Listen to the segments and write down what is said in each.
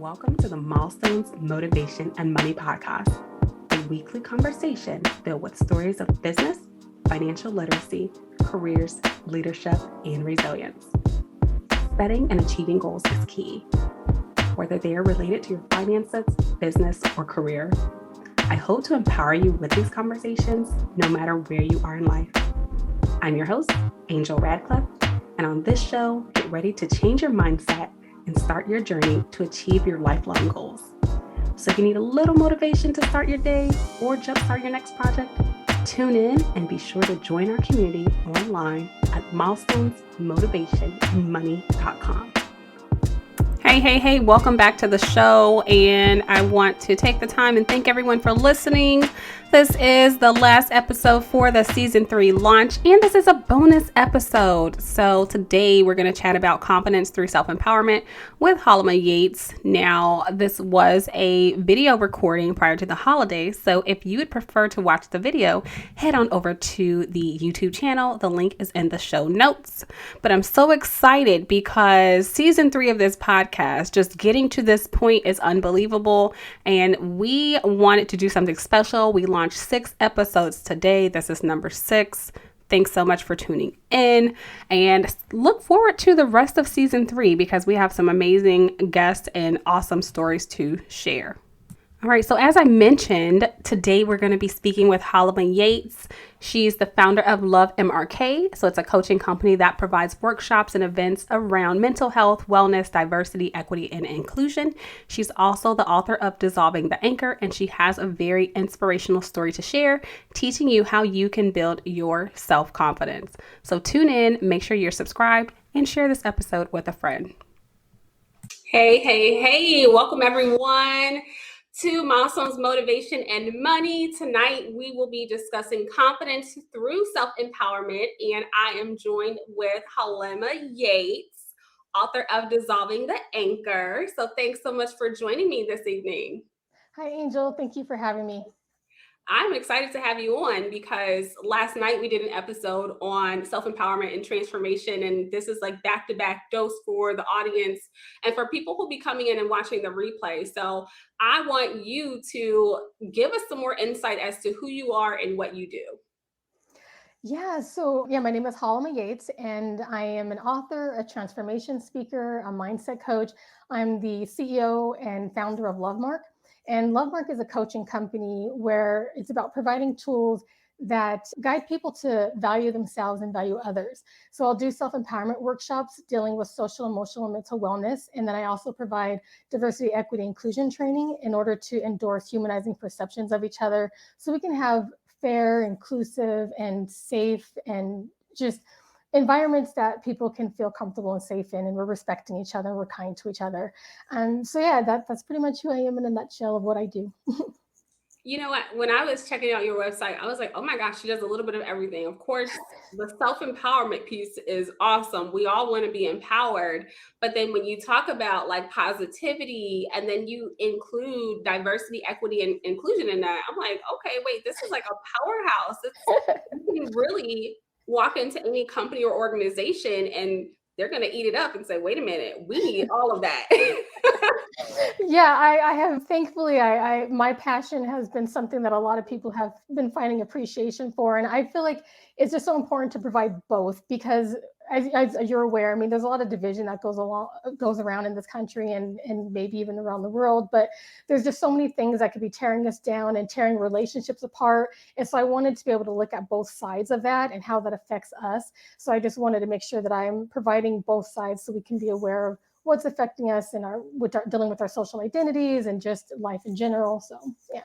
welcome to the Milestones, Motivation, and Money podcast, a weekly conversation filled with stories of business, financial literacy, careers, leadership, and resilience. Setting and achieving goals is key, whether they are related to your finances, business, or career. I hope to empower you with these conversations no matter where you are in life. I'm your host, Angel Radcliffe, and on this show, get ready to change your mindset and start your journey to achieve your lifelong goals. So if you need a little motivation to start your day or jumpstart your next project, tune in and be sure to join our community online at milestonsmotivationandmoney.com. Hey, welcome back to the show. And I want to take the time and thank everyone for listening. This is the last episode for the season 3 launch, and this is a bonus episode. So today we're going to chat about confidence through self-empowerment with Hailima Yates. Now, this was a video recording prior to the holidays. So if you would prefer to watch the video, head on over to the YouTube channel. The link is in the show notes. But I'm so excited because season 3 of this podcast, just getting to this point is unbelievable. And we wanted to do something special. We launched 6 episodes today. This is number 6. Thanks so much for tuning in, and look forward to the rest of season 3 because we have some amazing guests and awesome stories to share. All right, so as I mentioned, today we're going to be speaking with Hailima Yates. She's the founder of Luv Mrk. So it's a coaching company that provides workshops and events around mental health, wellness, diversity, equity, and inclusion. She's also the author of Dissolving the Anchor, and she has a very inspirational story to share, teaching you how you can build your self-confidence. So tune in, make sure you're subscribed, and share this episode with a friend. Hey, welcome everyone to Milestones, Motivation, and Money. Tonight, we will be discussing confidence through self-empowerment, and I am joined with Hailima Yates, author of Dissolving the Anchor. So thanks so much for joining me this evening. Hi, Angel. Thank you for having me. I'm excited to have you on because last night we did an episode on self-empowerment and transformation, and this is like back-to-back dose for the audience and for people who'll be coming in and watching the replay. So I want you to give us some more insight as to who you are and what you do. My name is Hailima Yates, and I am an author, a transformation speaker, a mindset coach. I'm the CEO and founder of Luv Mrk. And Luv Mrk is a coaching company where it's about providing tools that guide people to value themselves and value others. So I'll do self-empowerment workshops dealing with social, emotional, and mental wellness. And then I also provide diversity, equity, inclusion training in order to endorse humanizing perceptions of each other so we can have fair, inclusive, and safe, and just environments that people can feel comfortable and safe in, and we're respecting each other, we're kind to each other. And so, that's pretty much who I am in a nutshell of what I do. You know what? When I was checking out your website, I was like, oh my gosh, she does a little bit of everything. Of course, the self-empowerment piece is awesome. We all want to be empowered. But then when you talk about like positivity and then you include diversity, equity, and inclusion in that, I'm like, okay, wait, this is like a powerhouse. You can really walk into any company or organization and they're going to eat it up and say, wait a minute, we need all of that. I have, thankfully, my passion has been something that a lot of people have been finding appreciation for. And I feel like it's just so important to provide both because as you're aware, I mean, there's a lot of division that goes around in this country and maybe even around the world, but there's just so many things that could be tearing us down and tearing relationships apart. And so I wanted to be able to look at both sides of that and how that affects us. So I just wanted to make sure that I'm providing both sides so we can be aware of what's affecting us in dealing with our social identities and just life in general. So, yeah.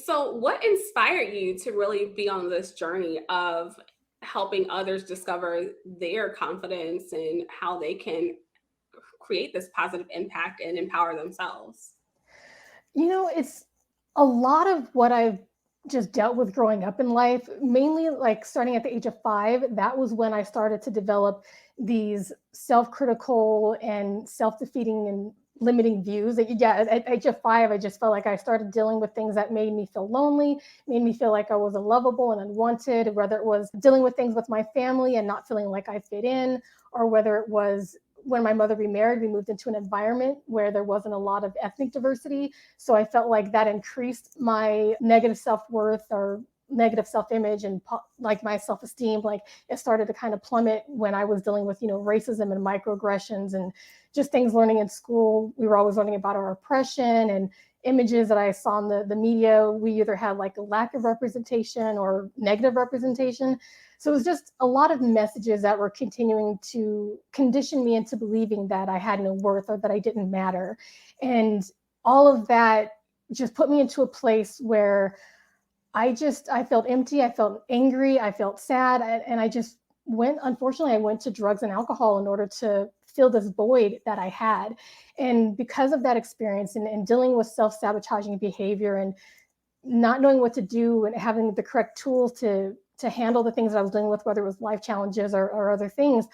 So what inspired you to really be on this journey of helping others discover their confidence and how they can create this positive impact and empower themselves? It's a lot of what I've just dealt with growing up in life, mainly like starting at the age of 5. That was when I started to develop these self-critical and self-defeating and limiting views. At age of 5, I just felt like I started dealing with things that made me feel lonely, made me feel like I was unlovable and unwanted, whether it was dealing with things with my family and not feeling like I fit in, or whether it was when my mother remarried, we moved into an environment where there wasn't a lot of ethnic diversity. So I felt like that increased my negative self-worth or negative self-image and like my self-esteem. Like it started to kind of plummet when I was dealing with, racism and microaggressions and just things learning in school. We were always learning about our oppression and images that I saw in the media. We either had like a lack of representation or negative representation. So it was just a lot of messages that were continuing to condition me into believing that I had no worth or that I didn't matter. And all of that just put me into a place where I felt empty, I felt angry, I felt sad, and I went to drugs and alcohol in order to fill this void that I had. And because of that experience and dealing with self-sabotaging behavior and not knowing what to do and having the correct tools to handle the things that I was dealing with, whether it was life challenges or other things,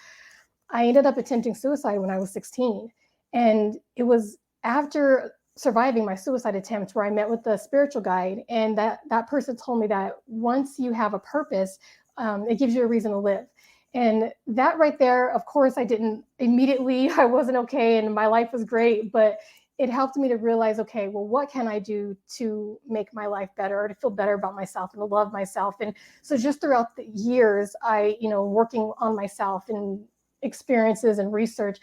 I ended up attempting suicide when I was 16. And it was after surviving my suicide attempt where I met with the spiritual guide, and that person told me that once you have a purpose, it gives you a reason to live. And that right there, of course, I wasn't okay and my life was great, but it helped me to realize, okay, well, what can I do to make my life better or to feel better about myself and to love myself? And so just throughout the years, working on myself and experiences and research,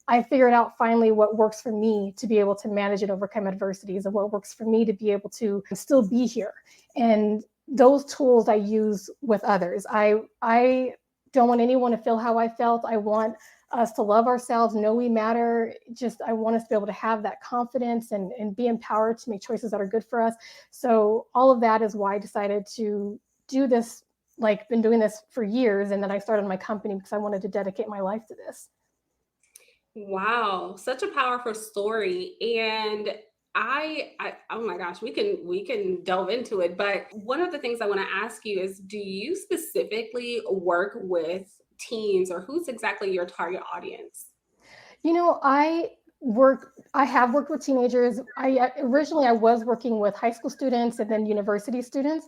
I figured out finally what works for me to be able to manage and overcome adversities and what works for me to be able to still be here. And those tools I use with others. I don't want anyone to feel how I felt. I want us to love ourselves, know we matter. I want us to be able to have that confidence and be empowered to make choices that are good for us. So all of that is why I decided to do this, like been doing this for years. And then I started my company because I wanted to dedicate my life to this. Wow, such a powerful story. And I oh my gosh, we can delve into it. But one of the things I want to ask you is, do you specifically work with teens, or who's exactly your target audience? I have worked with teenagers. Originally I was working with high school students and then university students.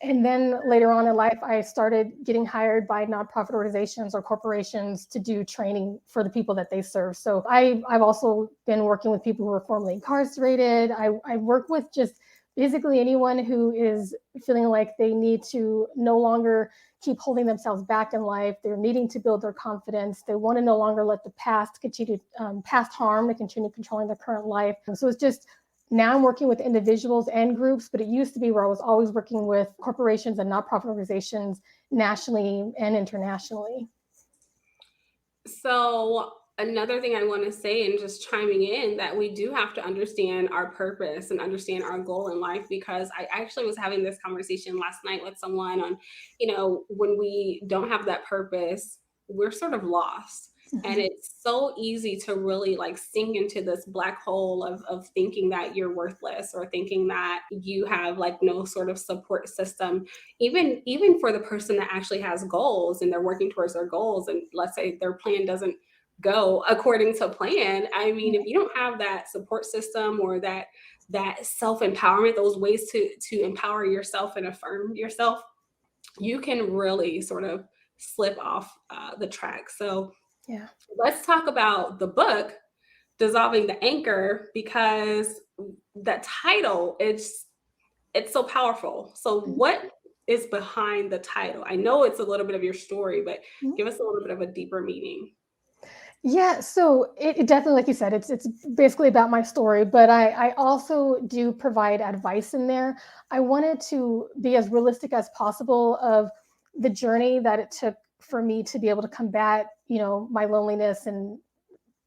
And then later on in life, I started getting hired by nonprofit organizations or corporations to do training for the people that they serve. So I've also been working with people who are formerly incarcerated. I work with just basically anyone who is feeling like they need to no longer keep holding themselves back in life. They're needing to build their confidence. They want to no longer let the past past harm to continue controlling their current life. And so it's just, now I'm working with individuals and groups, but it used to be where I was always working with corporations and nonprofit organizations nationally and internationally. So another thing I want to say, and just chiming in, that we do have to understand our purpose and understand our goal in life, because I actually was having this conversation last night with someone on, when we don't have that purpose, we're sort of lost. And it's so easy to really like sink into this black hole of thinking that you're worthless, or thinking that you have like no sort of support system, even for the person that actually has goals and they're working towards their goals, and let's say their plan doesn't go according to plan. I mean, if you don't have that support system, or that self-empowerment, those ways to empower yourself and affirm yourself, you can really sort of slip off the track. So Yeah. let's talk about the book, Dissolving the Anchor, because the title it's so powerful. So what is behind the title? I know it's a little bit of your story, but give us a little bit of a deeper meaning. Yeah, so it definitely, like you said, it's basically about my story, but I also do provide advice in there. I wanted to be as realistic as possible of the journey that it took for me to be able to combat, my loneliness and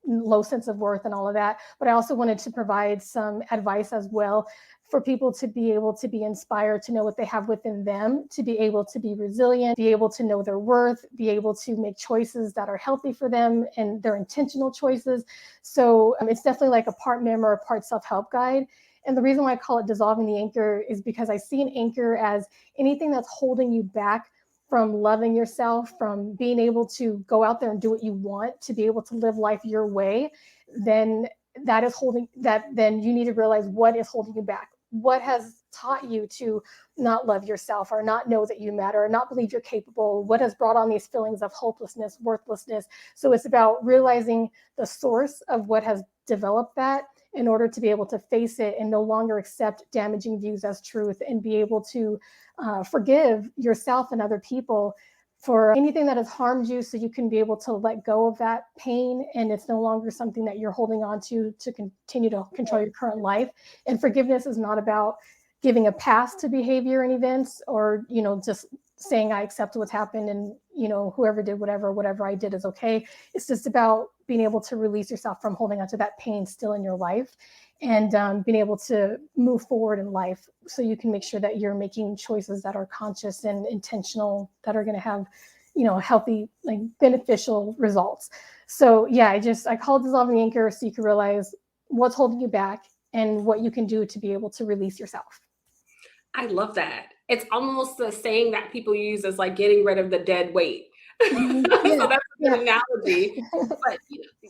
low sense of worth and all of that. But I also wanted to provide some advice as well for people to be able to be inspired, to know what they have within them, to be able to be resilient, be able to know their worth, be able to make choices that are healthy for them and their intentional choices. So it's definitely like a part memoir, a part self-help guide. And the reason why I call it Dissolving the Anchor is because I see an anchor as anything that's holding you back from loving yourself, from being able to go out there and do what you want, to be able to live life your way. Then that is holding that, then you need to realize what is holding you back. What has taught you to not love yourself or not know that you matter or not believe you're capable? What has brought on these feelings of hopelessness, worthlessness? So it's about realizing the source of what has developed that in order to be able to face it and no longer accept damaging views as truth, and be able to forgive yourself and other people for anything that has harmed you, so you can be able to let go of that pain, and it's no longer something that you're holding on to continue to control your current life. And forgiveness is not about giving a pass to behavior and events, or just saying I accept what's happened, and whoever did whatever I did is okay. It's just about being able to release yourself from holding on to that pain still in your life, and being able to move forward in life, so you can make sure that you're making choices that are conscious and intentional, that are going to have healthy, like, beneficial results. So yeah, I call it dissolving the anchor, so you can realize what's holding you back and what you can do to be able to release yourself. I love that. It's almost the saying that people use as like getting rid of the dead weight. So that's a good analogy. But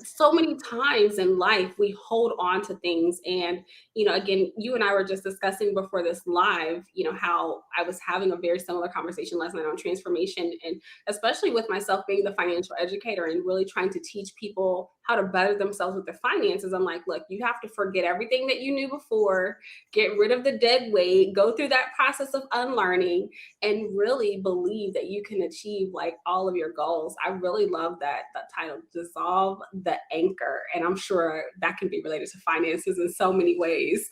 so many times in life we hold on to things, and again, you and I were just discussing before this live, how I was having a very similar conversation last night on transformation, and especially with myself being the financial educator and really trying to teach people how to better themselves with their finances. I'm like, look, you have to forget everything that you knew before, get rid of the dead weight, go through that process of unlearning, and really believe that you can achieve like all of your goals. I really love that title, Dissolve the Anchor. And I'm sure that can be related to finances in so many ways.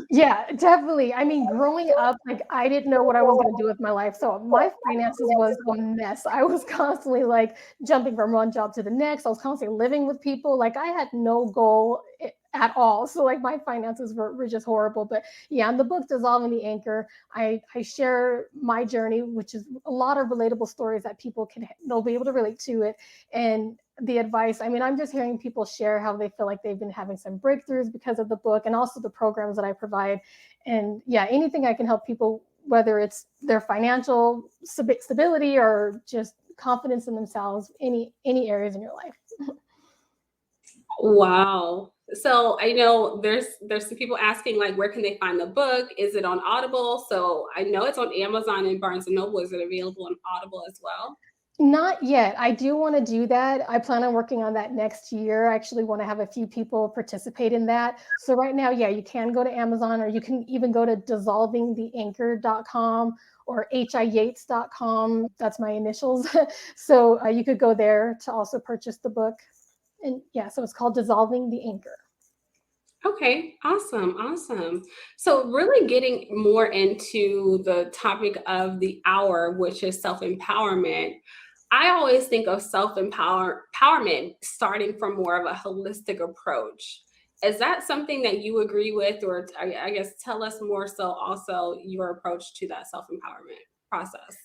Yeah, definitely. I mean, growing up, like, I didn't know what I was going to do with my life. So my finances was a mess. I was constantly like jumping from one job to the next. I was constantly living with people. Like, I had no goal at all. So like my finances were just horrible. But yeah, in the book Dissolving the Anchor, I share my journey, which is a lot of relatable stories that they'll be able to relate to it. And the advice, I mean, I'm just hearing people share how they feel like they've been having some breakthroughs because of the book, and also the programs that I provide. And yeah, anything I can help people, whether it's their financial stability or just confidence in themselves, any areas in your life. Wow. So I know there's some people asking like, where can they find the book? Is it on Audible? So I know it's on Amazon and Barnes and Noble. Is it available on Audible as well? Not yet. I do want to do that. I plan on working on that next year. I actually want to have a few people participate in that. So right now, yeah, you can go to Amazon, or you can even go to dissolvingtheanchor.com or hiyates.com. That's my initials. So you could go there to also purchase the book. And yeah, so it's called Dissolving the Anchor. Okay, awesome, awesome. So really getting more into the topic of the hour, which is self-empowerment. I always think of self-empowerment starting from more of a holistic approach. Is that something that you agree with, or I guess tell us more so also your approach to that self-empowerment process?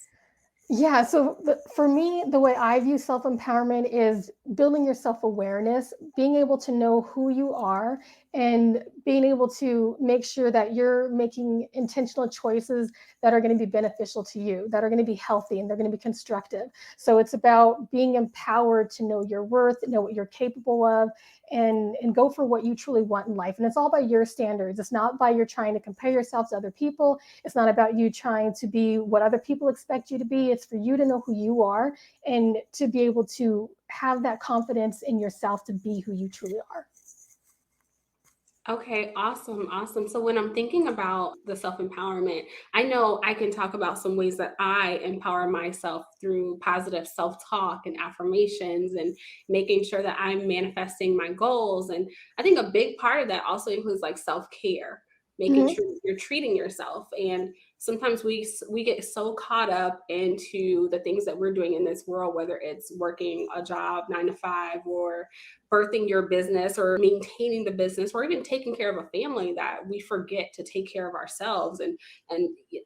Yeah, so for me, the way I view self empowerment is building your self awareness, being able to know who you are, and being able to make sure that you're making intentional choices that are going to be beneficial to you, that are going to be healthy, and they're going to be constructive. So it's about being empowered to know your worth, know what you're capable of, and go for what you truly want in life. And it's all by your standards. It's not by you're trying to compare yourself to other people. It's not about you trying to be what other people expect you to be. It's for you to know who you are, and to be able to have that confidence in yourself to be who you truly are. Okay, awesome, awesome. So when I'm thinking about the self-empowerment, I know I can talk about some ways that I empower myself through positive self-talk and affirmations and making sure that I'm manifesting my goals. And I think a big part of that also includes like self-care, making Mhm. sure you're treating yourself. And sometimes we get so caught up into the things that we're doing in this world, whether it's working a job 9 to 5 or birthing your business or maintaining the business or even taking care of a family, that we forget to take care of ourselves and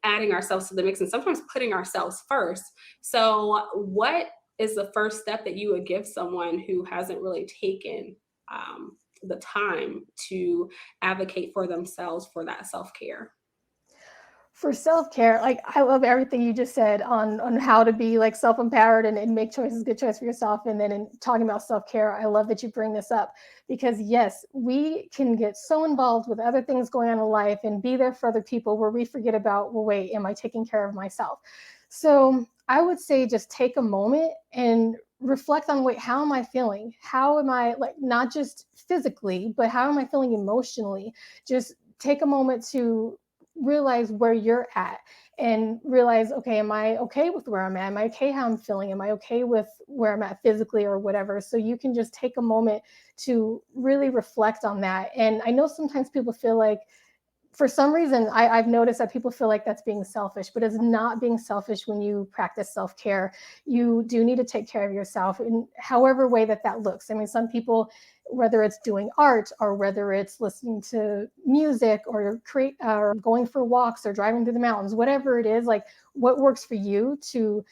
adding ourselves to the mix and sometimes putting ourselves first. So what is the first step that you would give someone who hasn't really taken the time to advocate for themselves for that self-care? For self-care, like I love everything you just said on how to be like self-empowered and make choices, good choice for yourself. And then in talking about self-care, I love that you bring this up because yes, we can get so involved with other things going on in life and be there for other people where we forget about, well, wait, am I taking care of myself? So I would say just take a moment and reflect on, wait, how am I feeling? How am I, like, not just physically, but how am I feeling emotionally? Just take a moment to realize where you're at and realize, okay, am I okay with where I'm at? Am I okay how I'm feeling? Am I okay with where I'm at physically or whatever? So you can just take a moment to really reflect on that. And I know sometimes people feel like, for some reason, I've noticed that people feel like that's being selfish, but it's not being selfish when you practice self-care. You do need to take care of yourself in however way that that looks. I mean, some people, whether it's doing art or whether it's listening to music or create or going for walks or driving through the mountains, whatever it is, like what works for you to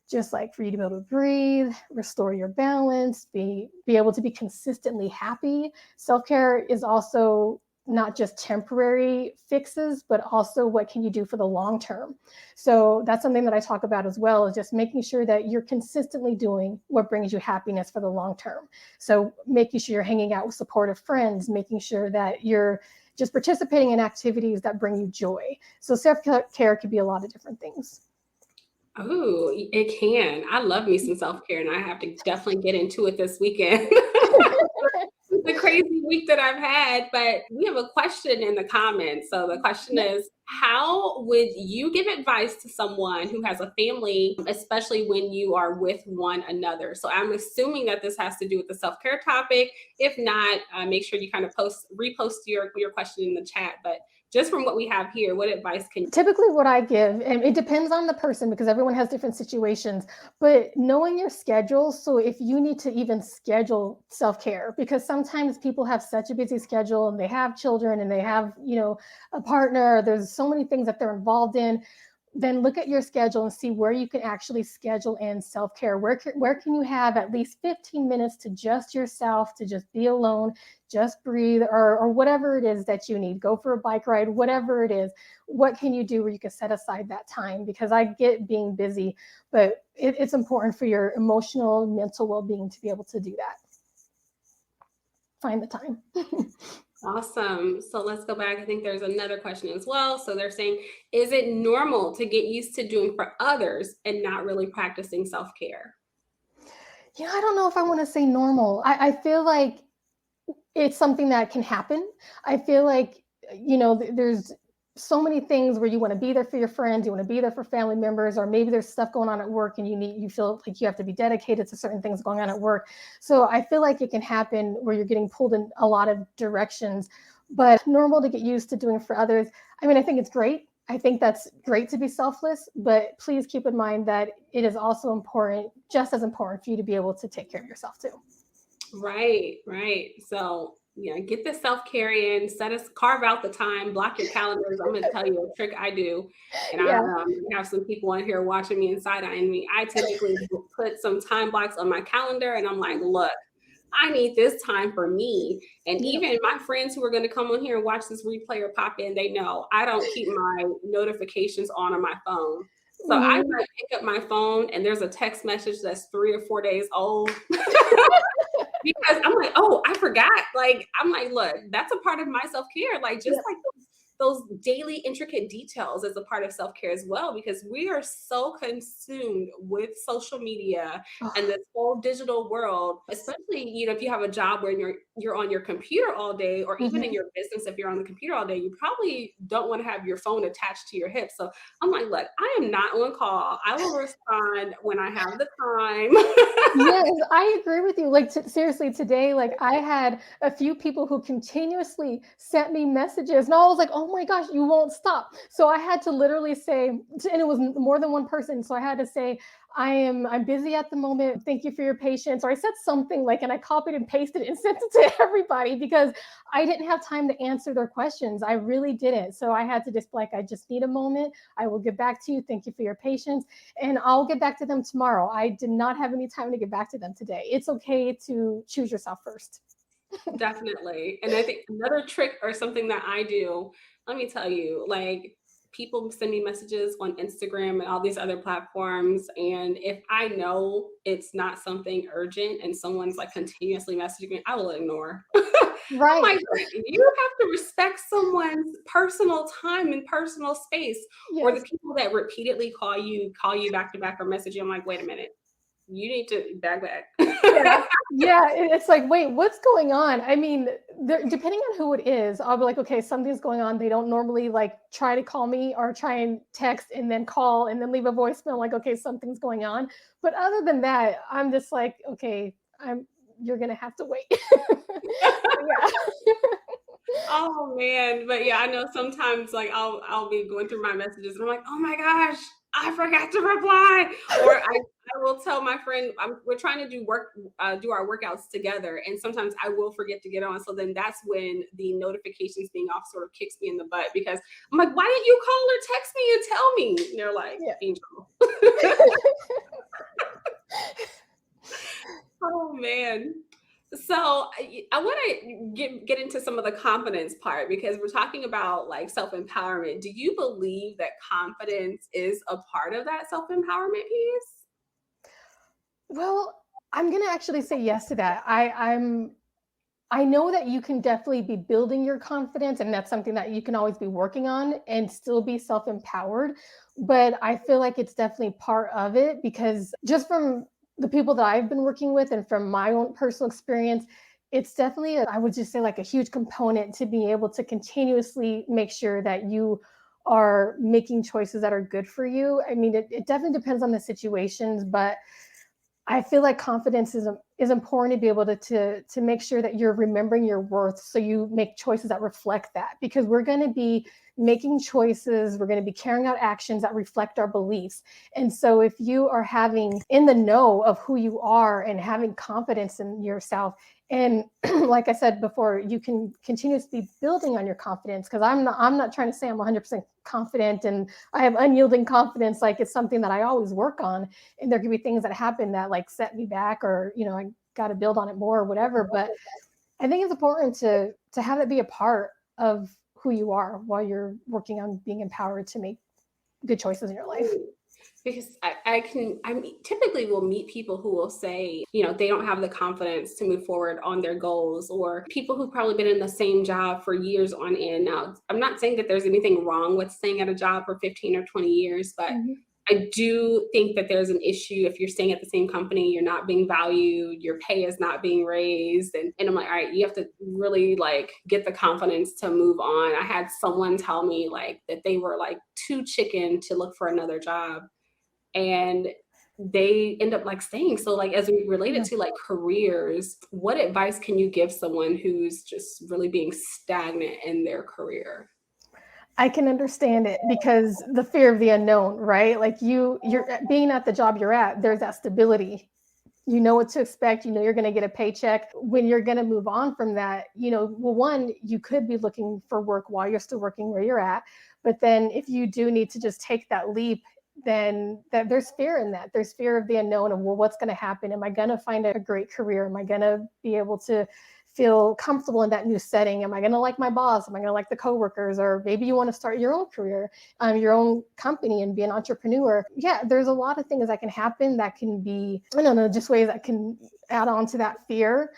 just like for you to be able to breathe, restore your balance, be able to be consistently happy. Self-care is also not just temporary fixes, but also what can you do for the long term. So that's something that I talk about as well, is just making sure that you're consistently doing what brings you happiness for the long term. So making sure you're hanging out with supportive friends, making sure that you're just participating in activities that bring you joy. So self-care could be a lot of different things. Oh, it can. I love me some self-care, and I have to definitely get into it this weekend. The crazy week that I've had, but we have a question in the comments. So the question is, how would you give advice to someone who has a family, especially when you are with one another? So I'm assuming that this has to do with the self-care topic. If not, make sure you kind of repost your question in the chat. But just from what we have here, what advice can you? Typically what I give, and it depends on the person because everyone has different situations, but knowing your schedule. So if you need to even schedule self-care, because sometimes people have such a busy schedule and they have children and they have, a partner, there's so many things that they're involved in, then look at your schedule and see where you can actually schedule in self-care. Where can you have at least 15 minutes to just yourself, to just be alone, just breathe, or whatever it is that you need. Go for a bike ride, whatever it is. What can you do where you can set aside that time? Because I get being busy, but it's important for your emotional, mental well-being to be able to do that. Find the time. Awesome. So let's go back. I think there's another question as well. So they're saying, is it normal to get used to doing for others and not really practicing self-care? I don't know if I want to say normal. I feel like it's something that can happen. I feel like, there's so many things where you want to be there for your friends, you want to be there for family members, or maybe there's stuff going on at work and you feel like you have to be dedicated to certain things going on at work. So I feel like it can happen where you're getting pulled in a lot of directions, but normal to get used to doing for others. I mean, I think it's great. I think that's great to be selfless, but please keep in mind that it is also important, just as important for you to be able to take care of yourself too. Right, right. So yeah, get the self-care in, carve out the time, block your calendars. I'm gonna tell you a trick I do. And I Yeah. have some people on here watching me and side-eyeing me. I typically put some time blocks on my calendar and I'm like, look, I need this time for me. And Yeah. even my friends who are going to come on here and watch this replay or pop in, they know I don't keep my notifications on my phone. So I Mhm. might pick up my phone and there's a text message that's 3 or 4 days old. Because I'm like, oh, I forgot. Like, I'm like, look, that's a part of my self-care. Like, just Yeah. like those daily intricate details as a part of self-care as well, because we are so consumed with social media and Oh, this whole digital world, especially, if you have a job where you're on your computer all day, or even in mhm. your business, if you're on the computer all day, you probably don't want to have your phone attached to your hip. So I'm like, look, I am not on call. I will respond when I have the time. Yes, I agree with you. Like, seriously, today, like, I had a few people who continuously sent me messages, and I was like, "Oh my gosh, you won't stop!" So I had to literally say, and it was more than one person. So I had to say, I'm busy at the moment. Thank you for your patience." Or I said something like, and I copied and pasted it and sent it to everybody because I didn't have time to answer their questions. I really didn't. So I had to just like, I just need a moment. I will get back to you. Thank you for your patience, and I'll get back to them tomorrow. I did not have any time to get back to them today. It's okay to choose yourself first. Definitely. And I think another trick or something that I do, let me tell you, like people send me messages on Instagram and all these other platforms. And if I know it's not something urgent and someone's like continuously messaging me, I will ignore. I'm Right. like, you have to respect someone's personal time and personal space. Or the Yes. people that repeatedly call you back to back or message you. I'm like, wait a minute, you need to back. Yeah. Yeah. It's like, wait, what's going on? I mean, depending on who it is, I'll be like, okay, something's going on. They don't normally like try to call me or try and text and then call and then leave a voicemail. Like, okay, something's going on. But other than that, I'm just like, okay, you're going to have to wait. Yeah. Oh man, but yeah, I know sometimes like I'll be going through my messages and I'm like, oh my gosh, I forgot to reply. Or I will tell my friend we're trying to do our workouts together, and sometimes I will forget to get on. So then that's when the notifications being off sort of kicks me in the butt, because I'm like, why didn't you call or text me and tell me? And they're like, Yeah. Angel. Oh man. So I want to get into some of the confidence part, because we're talking about like self-empowerment. Do you believe that confidence is a part of that self-empowerment piece? Well, I'm going to actually say yes to that. I know that you can definitely be building your confidence, and that's something that you can always be working on and still be self-empowered. But I feel like it's definitely part of it, because just from the people that I've been working with and from my own personal experience, it's definitely, I would just say, like a huge component to being able to continuously make sure that you are making choices that are good for you. I mean, it definitely depends on the situations, but I feel like confidence is important to be able to make sure that you're remembering your worth, so you make choices that reflect that, because we're going to be making choices, we're going to be carrying out actions that reflect our beliefs. And so if you are having in the know of who you are and having confidence in yourself, and like I said before, you can continuously building on your confidence, because I'm not trying to say I'm 100% confident and I have unyielding confidence, like it's something that I always work on, and there could be things that happen that like set me back, or I got to build on it more or whatever. But I think it's important to have it be a part of who you are while you're working on being empowered to make good choices in your life. Because typically will meet people who will say, they don't have the confidence to move forward on their goals, or people who've probably been in the same job for years on end. Now, I'm not saying that there's anything wrong with staying at a job for 15 or 20 years, but Mm-hmm. I do think that there's an issue if you're staying at the same company, you're not being valued, your pay is not being raised. And I'm like, all right, you have to really like get the confidence to move on. I had someone tell me like that they were like too chicken to look for another job, and they end up like staying. So like, as we relate it Yeah. to like careers, what advice can you give someone who's just really being stagnant in their career? I can understand it, because the fear of the unknown, right? Like you're being at the job you're at, there's that stability. You know what to expect. You know you're going to get a paycheck. When you're going to move on from that, well, one, you could be looking for work while you're still working where you're at. But then if you do need to just take that leap, then there's fear in that. There's fear of the unknown of, well, what's going to happen? Am I going to find a great career? Am I going to be able to feel comfortable in that new setting? Am I going to like my boss? Am I going to like the coworkers? Or maybe you want to start your own career, your own company, and be an entrepreneur. Yeah, there's a lot of things that can happen that can be, I don't know, just ways that can add on to that fear.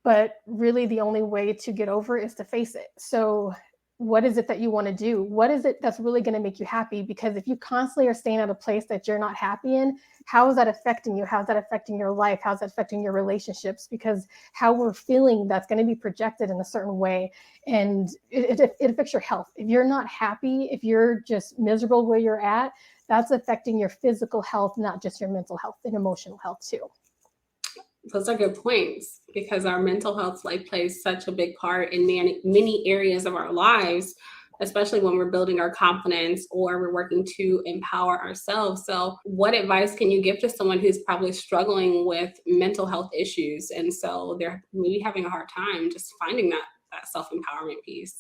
But really, the only way to get over it is to face it. So what is it that you want to do? What is it that's really going to make you happy? Because if you constantly are staying at a place that you're not happy in, how is that affecting you? How's that affecting your life? How's that affecting your relationships? Because how we're feeling, that's going to be projected in a certain way, and it affects your health. If you're not happy, if you're just miserable where you're at, that's affecting your physical health, not just your mental health and emotional health too. Those are good points, because our mental health like plays such a big part in many areas of our lives, especially when we're building our confidence or we're working to empower ourselves. So what advice can you give to someone who's probably struggling with mental health issues, and so they're maybe having a hard time just finding that self-empowerment piece?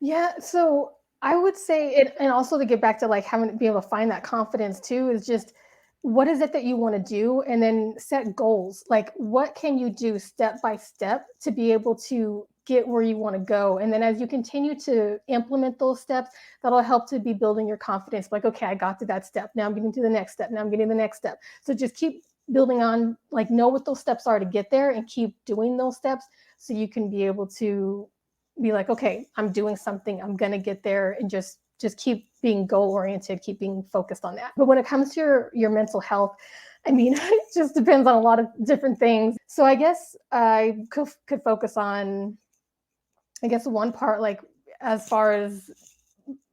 Yeah, so I would say it, and also to get back to like having to be able to find that confidence too, is just what is it that you want to do, and then set goals. Like what can you do step by step to be able to get where you want to go. And then as you continue to implement those steps, that'll help to be building your confidence. Like, okay, I got to that step. Now I'm getting to the next step. Now I'm getting the next step. So just keep building on, like, know what those steps are to get there and keep doing those steps so you can be able to be like, okay, I'm doing something, I'm going to get there, and just keep being goal oriented, keep being focused on that. But when it comes to your mental health, I mean, it just depends on a lot of different things. So I guess I could focus on, I guess, one part, like, as far as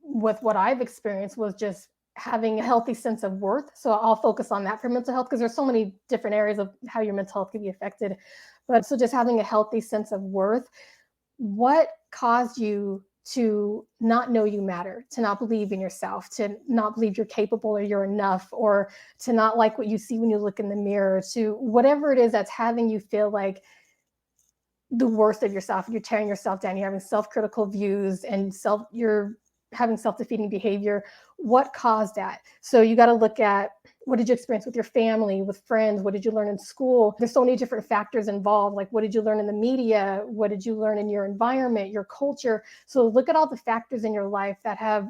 with what I've experienced, was just having a healthy sense of worth. So I'll focus on that for mental health, because there's so many different areas of how your mental health can be affected. But so just having a healthy sense of worth. What caused you to not know you matter, to not believe in yourself, to not believe you're capable or you're enough, or to not like what you see when you look in the mirror, to whatever it is that's having you feel like the worst of yourself? You're tearing yourself down, you're having self-critical views, and you're having self-defeating behavior. What caused that? So you got to look at, what did you experience with your family, with friends? What did you learn in school? There's so many different factors involved. Like, what did you learn in the media? What did you learn in your environment, your culture? So look at all the factors in your life that have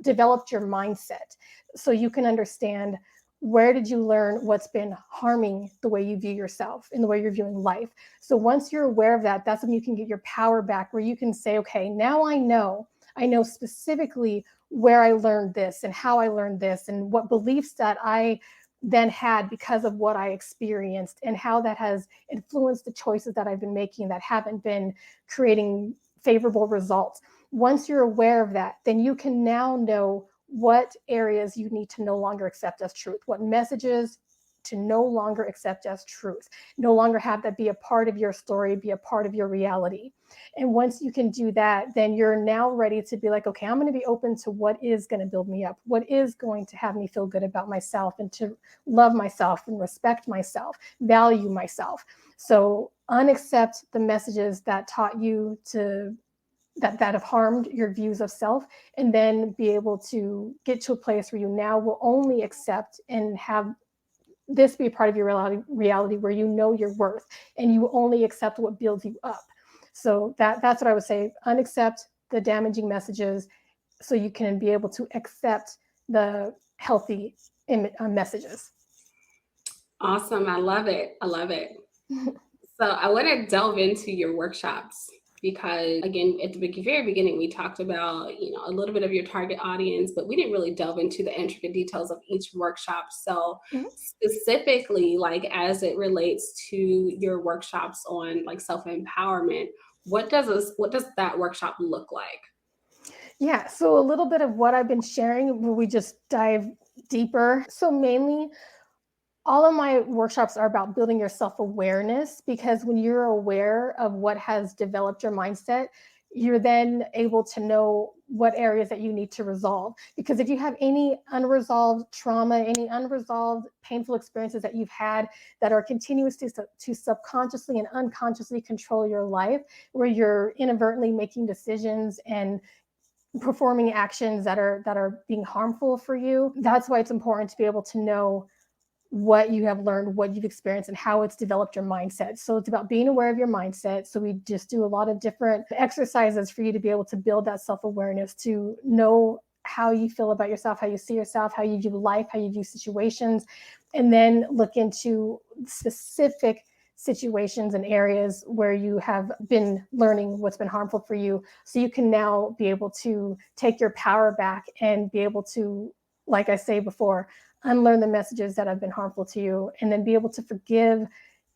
developed your mindset, so you can understand, where did you learn what's been harming the way you view yourself and the way you're viewing life. So once you're aware of that, that's when you can get your power back, where you can say, okay, now I know specifically where I learned this and how I learned this, and what beliefs that I then had because of what I experienced, and how that has influenced the choices that I've been making that haven't been creating favorable results. Once you're aware of that, then you can now know what areas you need to no longer accept as truth, what messages to no longer accept as truth, no longer have that be a part of your story, be a part of your reality. And once you can do that, then you're now ready to be like, okay, I'm going to be open to what is going to build me up, what is going to have me feel good about myself, and to love myself and respect myself, value myself. So unaccept the messages that taught you to that have harmed your views of self, and then be able to get to a place where you now will only accept and have this be a part of your reality, where you know your worth, and you only accept what builds you up. So that's what I would say. Unaccept the damaging messages, so you can be able to accept the healthy messages. Awesome. I love it. I love it. So I want to delve into your workshops, because again, at the very beginning, we talked about, a little bit of your target audience, but we didn't really delve into the intricate details of each workshop. So specifically, like, as it relates to your workshops on, like, self-empowerment, what does that workshop look like? Yeah, so a little bit of what I've been sharing, where we just dive deeper. So mainly, all of my workshops are about building your self-awareness, because when you're aware of what has developed your mindset, you're then able to know what areas that you need to resolve. Because if you have any unresolved trauma, any unresolved painful experiences that you've had that are continuous to subconsciously and unconsciously control your life, where you're inadvertently making decisions and performing actions that are being harmful for you, that's why it's important to be able to know what you have learned, what you've experienced, and how it's developed your mindset. So it's about being aware of your mindset. So we just do a lot of different exercises for you to be able to build that self-awareness, to know how you feel about yourself, how you see yourself, how you view life, how you view situations, and then look into specific situations and areas where you have been learning what's been harmful for you. So you can now be able to take your power back and be able to, like I say before, unlearn the messages that have been harmful to you, and then be able to forgive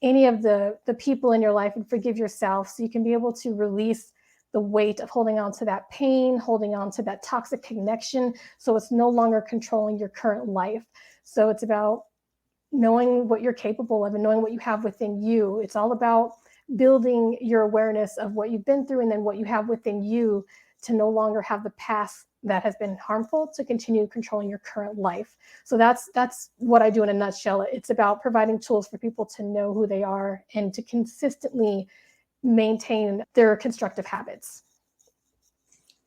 any of the people in your life, and forgive yourself, so you can be able to release the weight of holding on to that pain, holding on to that toxic connection, so it's no longer controlling your current life. So it's about knowing what you're capable of and knowing what you have within you. It's all about building your awareness of what you've been through, and then what you have within you, to no longer have the past that has been harmful to continue controlling your current life. So that's what I do in a nutshell. It's about providing tools for people to know who they are, and to consistently maintain their constructive habits.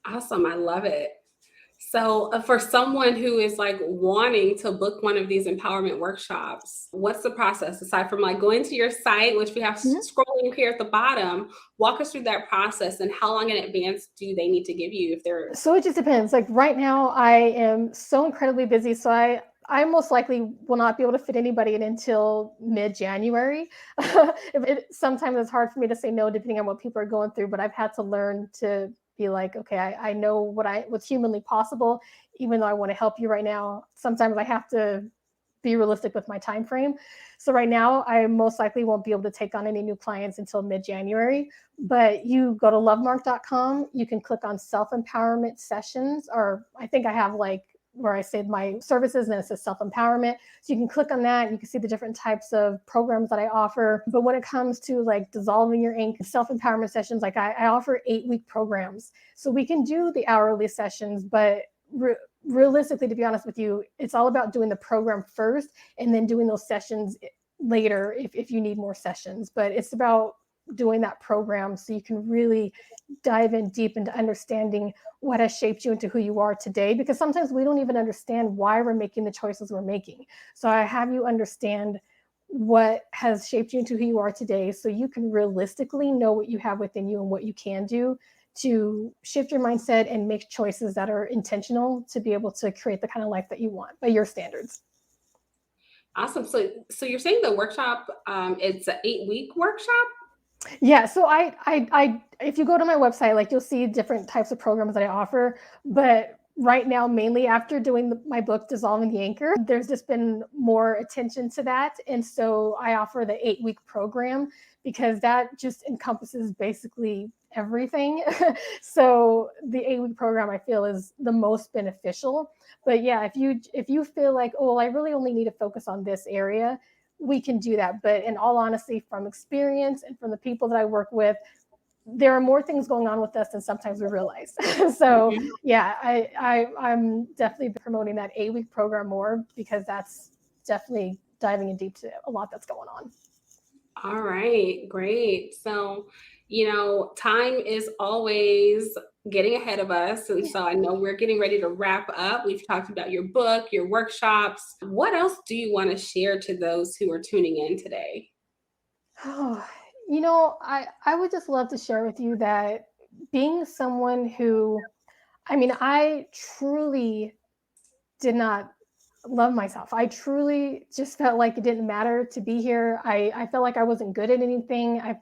Awesome. I love it. So for someone who is like wanting to book one of these empowerment workshops, what's the process aside from like going to your site, which we have scrolling here at the bottom? Walk us through that process and how long in advance do they need to give you if they're... So it just depends. Like right now, I am so incredibly busy. So I most likely will not be able to fit anybody in until mid-January. Sometimes it's hard for me to say no depending on what people are going through, but I've had to learn to be like, okay, I know what's humanly possible, even though I want to help you right now. Sometimes I have to be realistic with my time frame. So right now, I most likely won't be able to take on any new clients until mid-January. But you go to luvmrk.com, you can click on self-empowerment sessions, or I think I have like where I say my services and then it says self-empowerment. So you can click on that and you can see the different types of programs that I offer. But when it comes to like dissolving your ink, self-empowerment sessions, like I offer 8-week programs. So we can do the hourly sessions, but realistically, to be honest with you, it's all about doing the program first and then doing those sessions later if you need more sessions. But it's about doing that program so you can really dive in deep into understanding what has shaped you into who you are today, because sometimes we don't even understand why we're making the choices we're making. So I have you understand what has shaped you into who you are today so you can realistically know what you have within you and what you can do to shift your mindset and make choices that are intentional to be able to create the kind of life that you want by your standards. Awesome. So you're saying the workshop, it's an 8-week workshop? Yeah. So if you go to my website, like you'll see different types of programs that I offer, but right now, mainly after doing my book, Dissolving the Anchor, there's just been more attention to that. And so I offer the 8-week program because that just encompasses basically everything. So the 8-week program I feel is the most beneficial. But yeah, if you feel like, oh, well, I really only need to focus on this area, we can do that. But in all honesty, from experience and from the people that I work with, there are more things going on with us than sometimes we realize. So yeah, I'm definitely promoting that 8-week program more because that's definitely diving in deep to a lot that's going on. All right, great. So, time is always getting ahead of us. And so I know we're getting ready to wrap up. We've talked about your book, your workshops. What else do you want to share to those who are tuning in today? Oh, I would just love to share with you that being someone who, I truly did not love myself. I truly just felt like it didn't matter to be here. I felt like I wasn't good at anything. I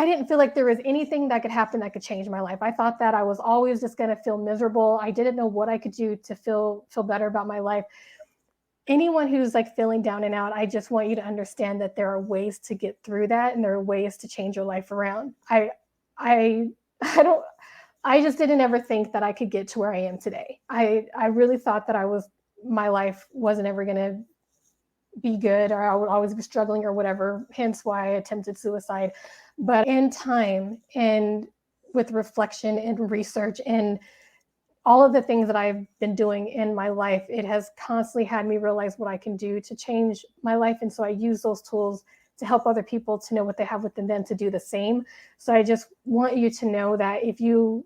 didn't feel like there was anything that could happen that could change my life. I thought that I was always just going to feel miserable. I didn't know what I could do to feel better about my life. Anyone who's like feeling down and out, I just want you to understand that there are ways to get through that and there are ways to change your life around. I I don't I just didn't ever think that I could get to where I am today. I really thought that my life wasn't ever going to be good or I would always be struggling or whatever, hence why I attempted suicide. But in time and with reflection and research and all of the things that I've been doing in my life, it has constantly had me realize what I can do to change my life. And so I use those tools to help other people to know what they have within them to do the same. So I just want you to know that if you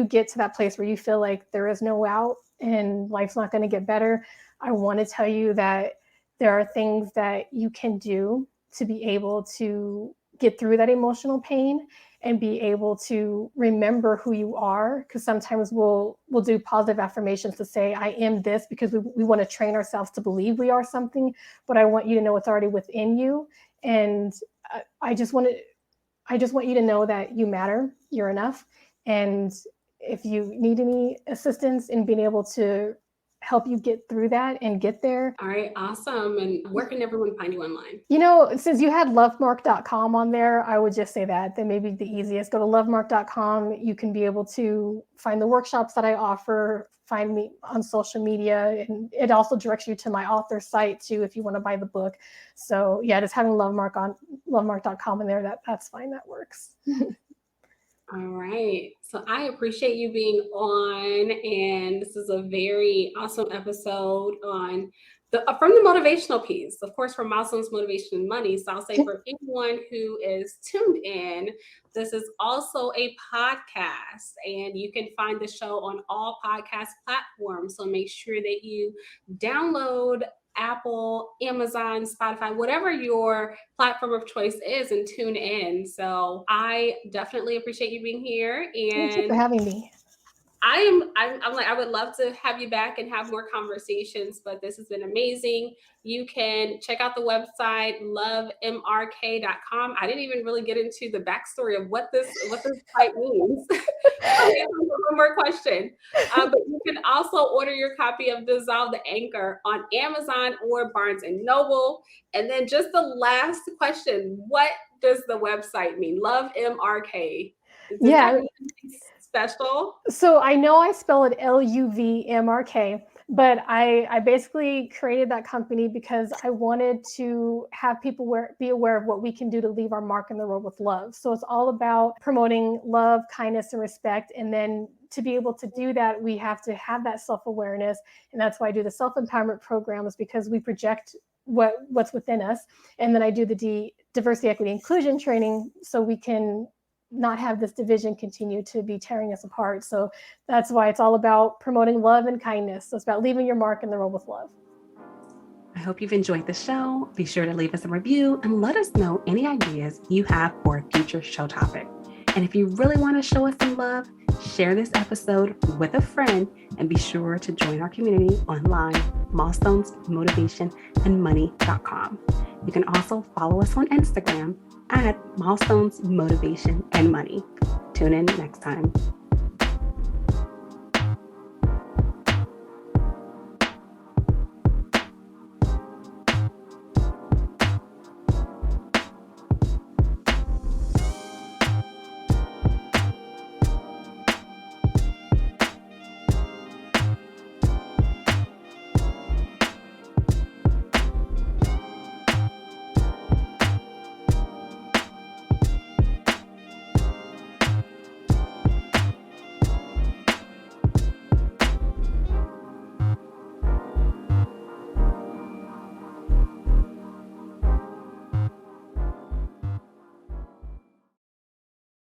get to that place where you feel like there is no out and life's not going to get better, I want to tell you that there are things that you can do to be able to get through that emotional pain and be able to remember who you are, because sometimes we'll do positive affirmations to say I am this because we want to train ourselves to believe we are something, but I want you to know it's already within you. And I just want you to know that you matter, you're enough. And if you need any assistance in being able to help you get through that and get there. All right, awesome. And where can everyone find you online? Since you had luvmrk.com on there, I would just say that may be the easiest. Go to luvmrk.com. You can be able to find the workshops that I offer, find me on social media, and it also directs you to my author site too if you want to buy the book. So yeah, just having luvmrk.com in there, that's fine. That works. All right. So I appreciate you being on. And this is a very awesome episode on from the motivational piece, of course, from Milestones, Motivation, and Money. So I'll say for anyone who is tuned in, this is also a podcast, and you can find the show on all podcast platforms. So make sure that you download Apple, Amazon, Spotify, whatever your platform of choice is, and tune in. So I definitely appreciate you being here. And thank you for having me. I'm like, I would love to have you back and have more conversations, but this has been amazing. You can check out the website, luvmrk.com. I didn't even really get into the backstory of what this site means. One more question. But you can also order your copy of Dissolve the Anchor on Amazon or Barnes and Noble. And then just the last question, what does the website mean? Luv Mrk. Does that mean anything special? So I know I spell it LUVMRK, but I basically created that company because I wanted to have people be aware of what we can do to leave our mark in the world with love. So it's all about promoting love, kindness, and respect. And then to be able to do that, we have to have that self-awareness. And that's why I do the self-empowerment programs, because we project what's within us. And then I do the diversity, equity, inclusion training so we can not have this division continue to be tearing us apart. So that's why it's all about promoting love and kindness. So it's about leaving your mark in the world with love. I hope you've enjoyed the show. Be sure to leave us a review and let us know any ideas you have for a future show topic. And if you really want to show us some love, share this episode with a friend and be sure to join our community online, Milestones, Motivation, and Money.com. You can also follow us on Instagram at Milestones, Motivation, and Money. Tune in next time.